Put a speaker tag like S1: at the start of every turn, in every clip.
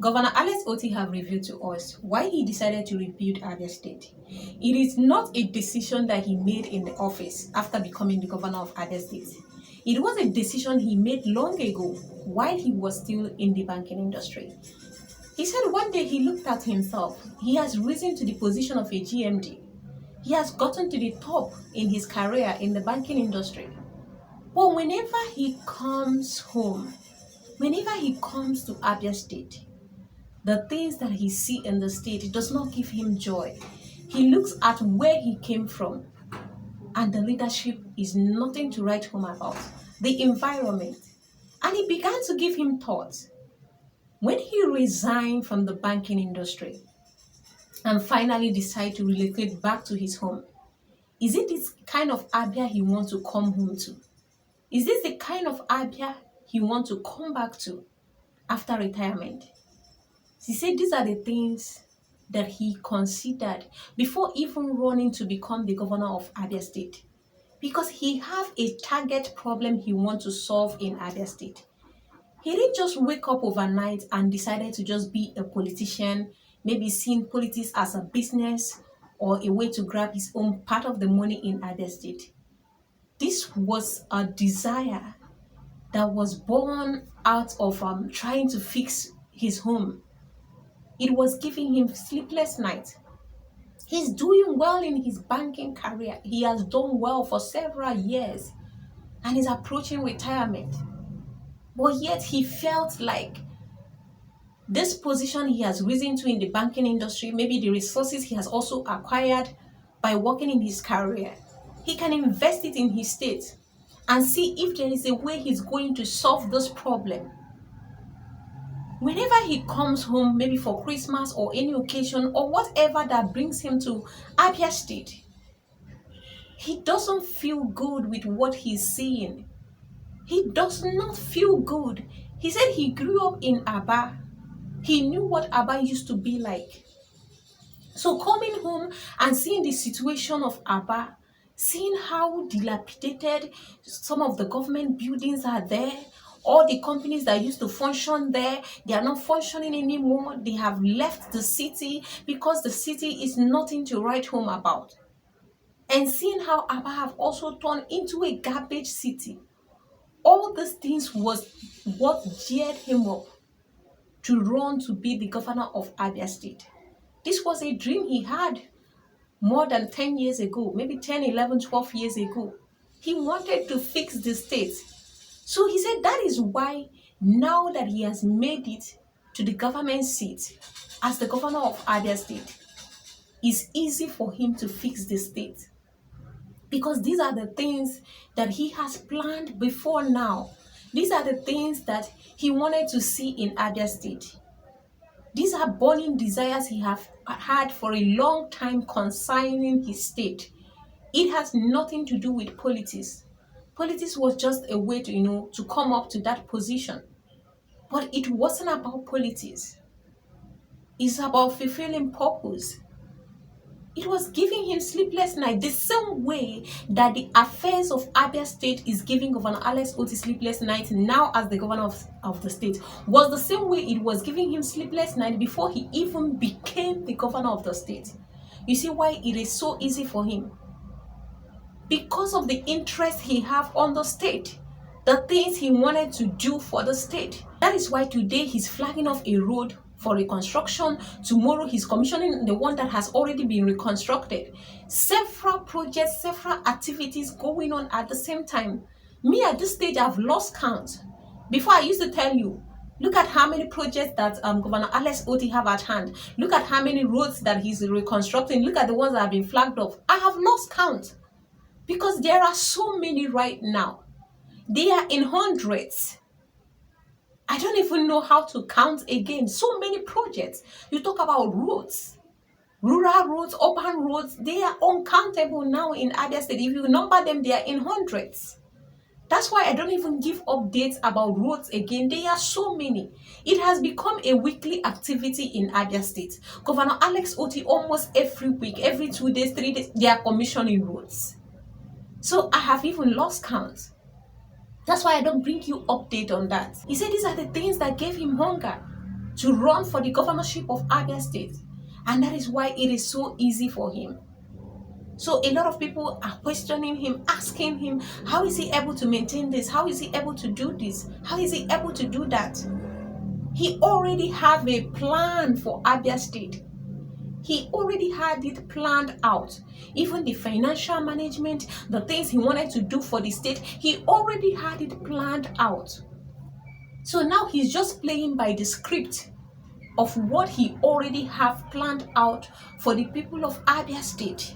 S1: Governor Alex Otti have revealed to us why he decided to rebuild Abia State. It is not a decision that he made in the office after becoming the governor of Abia State. It was a decision he made long ago while he was still in the banking industry. He said one day he looked at himself. He has risen to the position of a GMD. He has gotten to the top in his career in the banking industry. But whenever he comes home, whenever he comes to Abia State, the things that he sees in the state does not give him joy. He looks at where he came from, and the leadership is nothing to write home about. The environment. And it began to give him thoughts. When he resigned from the banking industry and finally decided to relocate back to his home, is it this kind of Abia he wants to come home to? Is this the kind of Abia he wants to come back to after retirement? He said these are the things that he considered before even running to become the governor of Abia State. Because he have a target problem he wants to solve in Abia State. He didn't just wake up overnight and decided to just be a politician, maybe seeing politics as a business or a way to grab his own part of the money in Abia State. This was a desire that was born out of trying to fix his home. It was giving him sleepless nights. He's doing well in his banking career. He has done well for several years and is approaching retirement. But yet he felt like this position he has risen to in the banking industry, maybe the resources he has also acquired by working in his career, he can invest it in his state and see if there is a way he's going to solve this problem. Whenever he comes home, maybe for Christmas or any occasion or whatever that brings him to Abia State, he doesn't feel good with what he's seeing. He does not feel good. He said he grew up in Aba. He knew what Aba used to be like. So coming home and seeing the situation of Aba, seeing how dilapidated some of the government buildings are there, all the companies that used to function there, they are not functioning anymore. They have left the city because the city is nothing to write home about. And seeing how Aba have also turned into a garbage city. All these things was what geared him up to run to be the governor of Abia State. This was a dream he had more than 10 years ago, maybe 10, 11, 12 years ago. He wanted to fix the state. So he said that is why now that he has made it to the government seat as the governor of Abia State, it's easy for him to fix the state. Because these are the things that he has planned before now. These are the things that he wanted to see in Abia State. These are burning desires he have had for a long time concerning his state. It has nothing to do with politics. Politics was just a way to, to come up to that position. But it wasn't about politics. It's about fulfilling purpose. It was giving him sleepless nights, the same way that the affairs of Abia State is giving Governor Alex Otti sleepless nights now as the governor of the state, was the same way it was giving him sleepless nights before he even became the governor of the state. You see why it is so easy for him? Because of the interest he have on the state, the things he wanted to do for the state. That is why today he's flagging off a road for reconstruction. Tomorrow he's commissioning the one that has already been reconstructed. Several projects, several activities going on at the same time. Me at this stage, I've lost count. Before I used to tell you, look at how many projects that Governor Alex Otti have at hand. Look at how many roads that he's reconstructing. Look at the ones that have been flagged off. I have lost count because there are so many right now. They are in hundreds. I don't even know how to count again. So many projects. You talk about roads, rural roads, urban roads. They are uncountable now in Abia State. If you number them, they are in hundreds. That's why I don't even give updates about roads again. There are so many. It has become a weekly activity in Abia State. Governor Alex Otti, almost every week, every 2 days, 3 days, they are commissioning roads. So I have even lost count. That's why I don't bring you update on that. He said these are the things that gave him hunger. to run for the governorship of Abia State. And that is why it is so easy for him. So a lot of people are questioning him, asking him, how is he able to maintain this? How is he able to do this? How is he able to do that? He already have a plan for Abia State. He already had it planned out. Even the financial management, the things he wanted to do for the state, he already had it planned out. So now he's just playing by the script of what he already have planned out for the people of Abia State.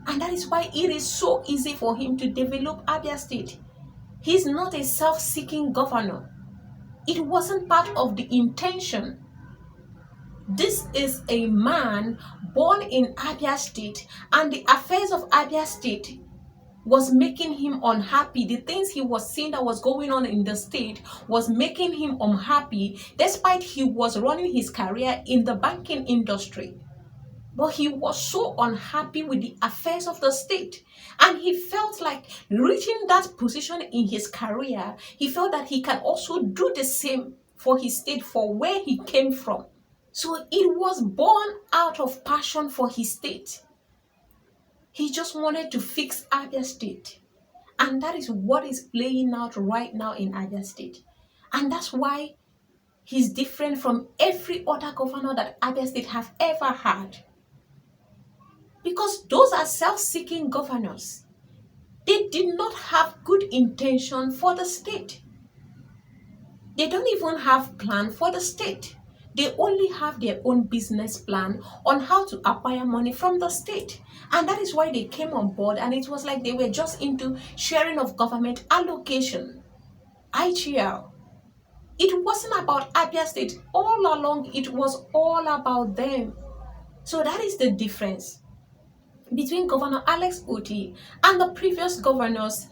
S1: And that is why it is so easy for him to develop Abia State. He's not a self-seeking governor. It wasn't part of the intention. This is a man born in Abia State, and the affairs of Abia State was making him unhappy. The things he was seeing that was going on in the state was making him unhappy, despite he was running his career in the banking industry. But he was so unhappy with the affairs of the state, and he felt like reaching that position in his career, he felt that he can also do the same for his state, for where he came from. So it was born out of passion for his state. He just wanted to fix Abia State. And that is what is playing out right now in Abia State. And that's why he's different from every other governor that Abia State have ever had. Because those are self-seeking governors. They did not have good intention for the state. They don't even have plan for the state. They only have their own business plan on how to acquire money from the state. And that is why they came on board, and it was like they were just into sharing of government allocation, IGL. It wasn't about Abia State. All along, it was all about them. So that is the difference between Governor Alex Otti and the previous governors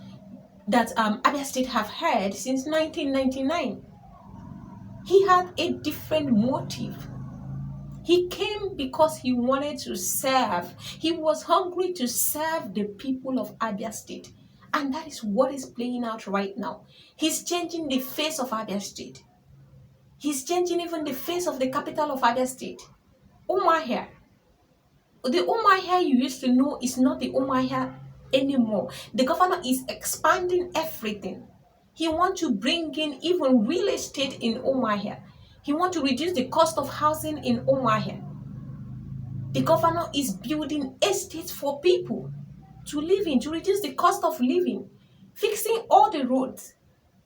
S1: that Abia State have had since 1999. He had a different motive. He came because he wanted to serve. He was hungry to serve the people of Abia State. And that is what is playing out right now. He's changing the face of Abia State. He's changing even the face of the capital of Abia State. Umuahia. The Umuahia you used to know is not the Umuahia anymore. The governor is expanding everything. He wants to bring in even real estate in Umuahia. He wants to reduce the cost of housing in Umuahia. The governor is building estates for people to live in, to reduce the cost of living, fixing all the roads.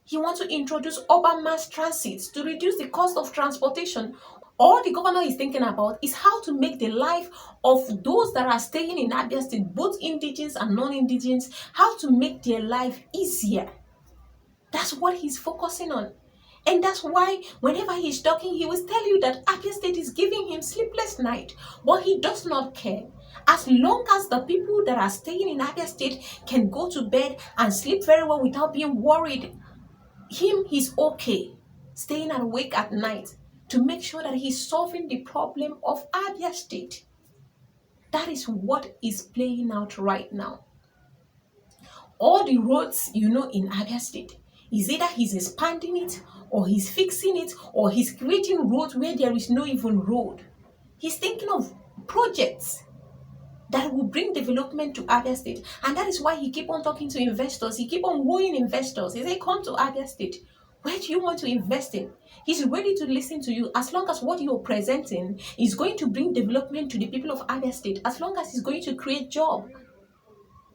S1: He wants to introduce urban mass transit to reduce the cost of transportation. All the governor is thinking about is how to make the life of those that are staying in Abia State, both indigenous and non-indigenous, how to make their life easier. That's what he's focusing on. And that's why whenever he's talking, he will tell you that Abia State is giving him sleepless night. But he does not care. As long as the people that are staying in Abia State can go to bed and sleep very well without being worried, he's okay staying awake at night to make sure that he's solving the problem of Abia State. That is what is playing out right now. All the roads in Abia State, is either he's expanding it, or he's fixing it, or he's creating roads where there is no even road. He's thinking of projects that will bring development to Abia State. And that is why he keep on talking to investors. He keep on wooing investors. He say, come to Abia State. Where do you want to invest in? He's ready to listen to you as long as what you're presenting is going to bring development to the people of Abia State, as long as it's going to create jobs.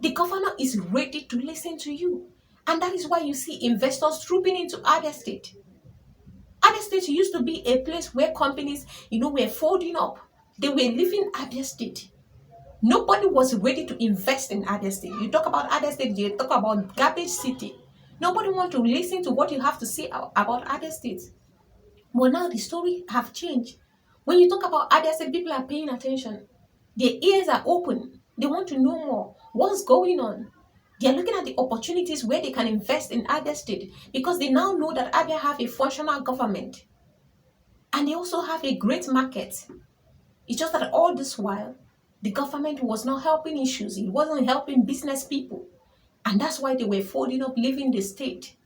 S1: The governor is ready to listen to you. And that is why you see investors trooping into Abia State. Abia State used to be a place where companies, were folding up. They were leaving Abia State. Nobody was ready to invest in Abia State. You talk about Abia State, you talk about garbage city. Nobody wants to listen to what you have to say about Abia State. But now the story have changed. When you talk about Abia State, people are paying attention. Their ears are open. They want to know more. What's going on? They are looking at the opportunities where they can invest in Abia State, because they now know that Abia have a functional government. And they also have a great market. It's just that all this while, the government was not helping issues. It wasn't helping business people. And that's why they were folding up, leaving the state.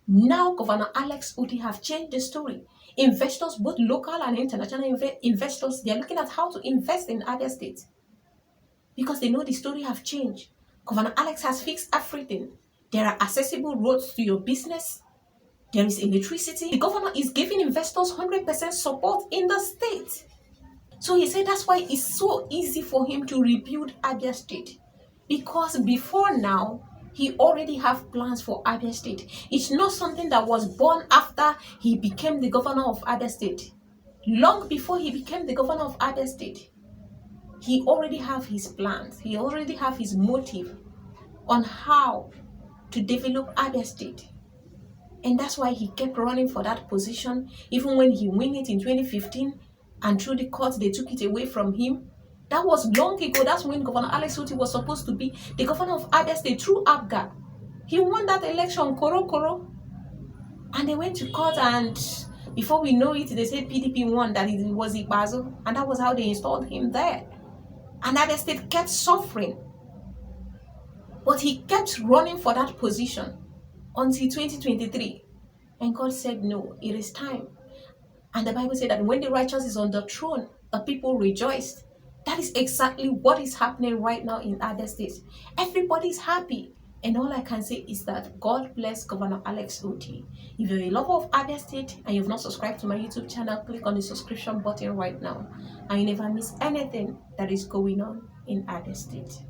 S1: Now, Governor Alex Otti have changed the story. Investors, both local and international investors, they are looking at how to invest in Abia State because they know the story have changed. Governor Alex has fixed everything. There are accessible roads to your business. There is electricity. The governor is giving investors 100% support in the state. So he said that's why it's so easy for him to rebuild Abia State. Because before now, he already have plans for Abia State. It's not something that was born after he became the governor of Abia State. Long before he became the governor of Abia State, he already have his plans. He already have his motive on how to develop Abia State. And that's why he kept running for that position, even when he won it in 2015, and through the courts, they took it away from him. That was long ago. That's when Governor Alex Otti was supposed to be the governor of Abia State through ABGA. He won that election, Koro. And they went to court, and before we know it, they said PDP won, that it was Ibazo, and that was how they installed him there. And Abia State kept suffering. But he kept running for that position until 2023. And God said, no, it is time. And the Bible said that when the righteous is on the throne, the people rejoiced. That is exactly what is happening right now in Abia State. Everybody's happy. And all I can say is that God bless Governor Alex Otti. If you're a lover of Abia State and you've not subscribed to my YouTube channel, click on the subscription button right now. And you never miss anything that is going on in Abia State.